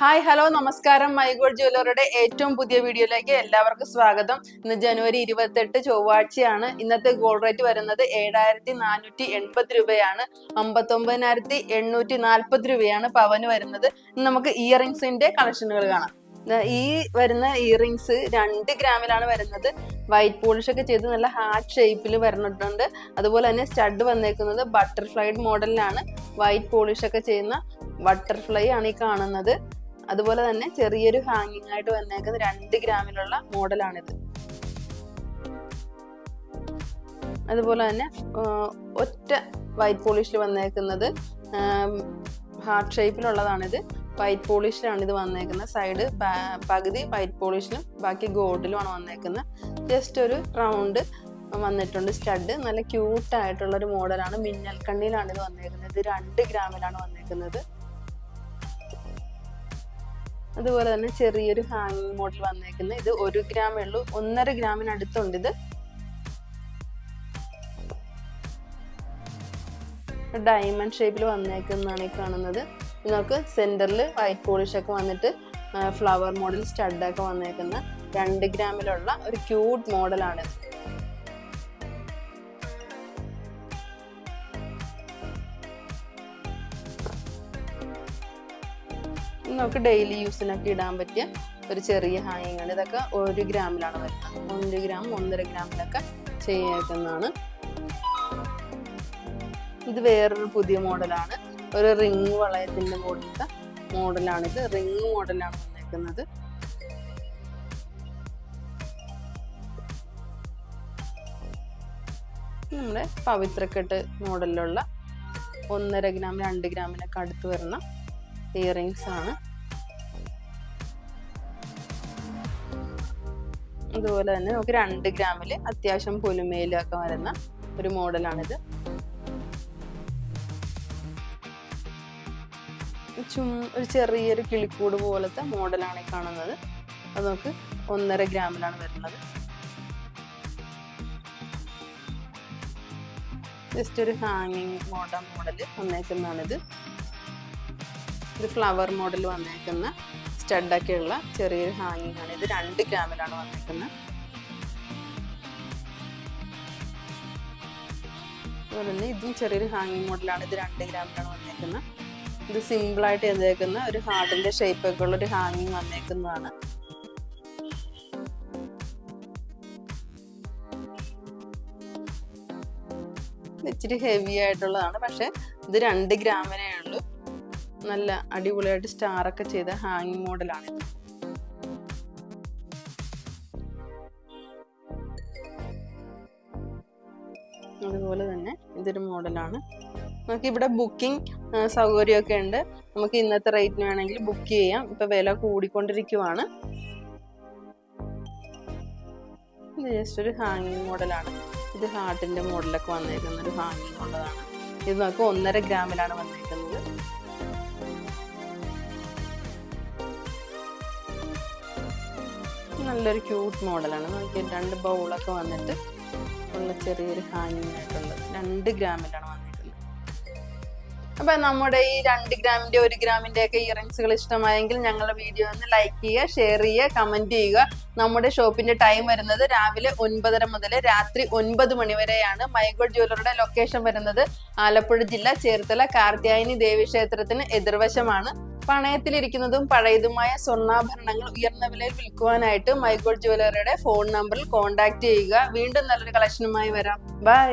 Hi hello നമസ്കാരം. മൈഗോൾഡ് ജ്വല്ലറിയുടെ ഏറ്റവും പുതിയ വീഡിയോയിലേക്ക് എല്ലാവർക്കും സ്വാഗതം. ഇന്ന് ജനുവരി 28 ചൊവ്വാഴ്ചയാണ്. ഇന്നത്തെ ഗോൾഡ് റേറ്റ് വരുന്നത് 7480 രൂപയാണ്. 59,840 രൂപയാണ് പവന് വരുന്നത്. ഇന്ന് നമുക്ക് ഇയറിംഗ്സിന്റെ കളക്ഷനുകൾ കാണാം. ഈ വരുന്ന ഇയറിംഗ്സ് 2 ഗ്രാമിലാണ് വരുന്നത്. വൈറ്റ് പോളിഷ് ഒക്കെ ചെയ്ത് നല്ല ഹാർട്ട് ഷേപ്പിൽ വരുന്നുണ്ട്. അതുപോലെ തന്നെ സ്റ്റഡ് വന്നേക്കുന്നത് ബട്ടർഫ്ലൈഡ് മോഡലിലാണ്. വൈറ്റ് പോളിഷ് ഒക്കെ ചെയ്യുന്ന ബട്ടർഫ്ലൈ ആണ് ഈ കാണുന്നത്. അതുപോലെ തന്നെ ചെറിയൊരു ഹാങ്ങിങ് ആയിട്ട് വന്നേക്കുന്ന 2 ഗ്രാമിലുള്ള മോഡലാണിത്. അതുപോലെ തന്നെ ഒറ്റ വൈറ്റ് പോളിഷിൽ വന്നേക്കുന്നത് ഹാർട്ട് ഷേപ്പിലുള്ളതാണിത്. വൈറ്റ് പോളിഷിലാണ് ഇത് വന്നേക്കുന്നത്. സൈഡ് പകുതി വൈറ്റ് പോളിഷിലും ബാക്കി ഗോൾഡിലുമാണ് വന്നേക്കുന്നത്. ജസ്റ്റ് ഒരു റൗണ്ട് വന്നിട്ടുണ്ട്. സ്റ്റഡ് നല്ല ക്യൂട്ടായിട്ടുള്ള ഒരു മോഡലാണ്. മിന്നൽ കണ്ണിലാണ് ഇത് വന്നേക്കുന്നത്. ഇത് 2 ഗ്രാമിലാണ് വന്നേക്കുന്നത്. അതുപോലെ തന്നെ ചെറിയൊരു ഹാങ്ങിങ് മോഡൽ വന്നേക്കുന്നത്. ഇത് 1 ഗ്രാമേ ഉള്ളൂ. 1.5 ഗ്രാമിനടുത്തുണ്ട് ഇത്. ഡയമണ്ട് ഷേപ്പിൽ വന്നേക്കുന്നതാണ് ഈ കാണുന്നത്. നിങ്ങൾക്ക് സെന്ററിൽ വൈറ്റ് പോളിഷ് ഒക്കെ വന്നിട്ട് ഫ്ലവർ മോഡൽ സ്റ്റഡൊക്കെ വന്നേക്കുന്ന 2 ഗ്രാമിലുള്ള ഒരു ക്യൂട്ട് മോഡലാണ്. നമുക്ക് ഡെയിലി യൂസിനൊക്കെ ഇടാൻ പറ്റിയ ഒരു ചെറിയ ഹാങ്ങിങ് ആണ്. ഇതൊക്കെ 1 ഗ്രാമിലാണ് വരുന്നത്. 1 ഗ്രാം 1.5 ഗ്രാമിലൊക്കെ ചെയ്യേക്കുന്നതാണ്. ഇത് വേറൊരു പുതിയ മോഡലാണ്. ഒരു റിങ് വളയത്തിന്റെ പോലത്തെ മോഡലാണിത്. റിങ് മോഡലാണ് വന്നേക്കുന്നത്. നമ്മുടെ പവിത്രക്കെട്ട് മോഡലിലുള്ള 1.5 ഗ്രാം 2 ഗ്രാമിനൊക്കെ അടുത്ത് വരുന്ന ഇയറിങ്സ് ആണ്. അതുപോലെ തന്നെ നമുക്ക് 2 ഗ്രാമില് അത്യാവശ്യം പൊലിമയിലൊക്കെ വരുന്ന ഒരു മോഡലാണിത്. ഒരു ചെറിയൊരു കിളിക്കൂട് പോലത്തെ മോഡലാണ് ഈ കാണുന്നത്. അത് നമുക്ക് 1.5 ഗ്രാമിലാണ് വരുന്നത്. ജസ്റ്റ് ഒരു ഹാങ്ങിങ് മോഡല് വന്നേക്കുന്നതാണിത്. ഇത് ഫ്ലവർ മോഡൽ വന്നേക്കുന്ന സ്റ്റഡൊക്കെ ഉള്ള ചെറിയൊരു ഹാങ്ങിങ് ആണ്. ഇത് 2 ഗ്രാമിലാണ് വന്നേക്കുന്നത്. അതുപോലെ തന്നെ ഇതും ചെറിയൊരു ഹാങ്ങിങ് മോഡലാണ്. ഇത് 2 ഗ്രാമിലാണ് വന്നേക്കുന്നത്. ഇത് സിമ്പിളായിട്ട് ചെയ്തേക്കുന്ന ഒരു ഹാർട്ടിന്റെ ഷേപ്പൊക്കെ ഉള്ള ഒരു ഹാങ്ങിങ് വന്നേക്കുന്നതാണ്. ഇച്ചിരി ഹെവി ആയിട്ടുള്ളതാണ്. പക്ഷെ ഇത് 2 ഗ്രാമിനേ ഉള്ളൂ. നല്ല അടിപൊളിയായിട്ട് സ്റ്റാർ ഒക്കെ ചെയ്ത ഹാങ്ങിങ് മോഡലാണ്. അതുപോലെ തന്നെ ഇതൊരു മോഡലാണ്. നമുക്ക് ഇവിടെ ബുക്കിംഗ് സൗകര്യമൊക്കെ ഉണ്ട്. നമുക്ക് ഇന്നത്തെ റേറ്റിന് വേണമെങ്കിൽ ബുക്ക് ചെയ്യാം. ഇപ്പൊ വില കൂടിക്കൊണ്ടിരിക്കുവാണ്. ഇത് ജസ്റ്റ് ഒരു ഹാങ്ങിങ് മോഡലാണ്. ഇത് ഹാർട്ടിന്റെ മോഡലൊക്കെ വന്നേക്കുന്ന ഒരു ഹാങ്ങിങ് ഉള്ളതാണ്. ഇത് നമുക്ക് 1.5 ഗ്രാമിലാണ് വന്നേക്കുന്നത്. നല്ലൊരു ക്യൂട്ട് മോഡലാണ്. നോക്കി 2 ബൗളൊക്കെ വന്നിട്ട് ഉള്ള ചെറിയൊരു ഹാങ്ങിങ് ആയിട്ടുള്ളത് 2 ഗ്രാമിലാണ് വന്നിരിക്കുന്നത്. അപ്പൊ നമ്മുടെ ഈ 2 ഗ്രാമിന്റെ 1 ഗ്രാമിന്റെ ഒക്കെ ഇയറിംഗ്സുകൾ ഇഷ്ടമായെങ്കിൽ ഞങ്ങളുടെ വീഡിയോ ഒന്ന് ലൈക്ക് ചെയ്യുക, ഷെയർ ചെയ്യുക, കമന്റ് ചെയ്യുക. നമ്മുടെ ഷോപ്പിന്റെ ടൈം വരുന്നത് രാവിലെ 9:30 മുതൽ രാത്രി 9 മണി വരെയാണ്. മൈഗോൾഡ് ജ്വല്ലറിയുടെ ലൊക്കേഷൻ വരുന്നത് ആലപ്പുഴ ജില്ല ചേർത്തല കാർത്യായനി ദേവി ക്ഷേത്രത്തിന് എതിർവശമാണ്. പണയത്തിലിരിക്കുന്നതും പഴയതുമായ സ്വർണ്ണാഭരണങ്ങൾ ഉയർന്ന വിലയിൽ വിൽക്കുവാനായിട്ട് മൈഗോൾഡ് ജ്വല്ലറിയുടെ ഫോൺ നമ്പറിൽ കോൺടാക്ട് ചെയ്യുക. വീണ്ടും നല്ലൊരു കളക്ഷനുമായി വരാം. ബൈ.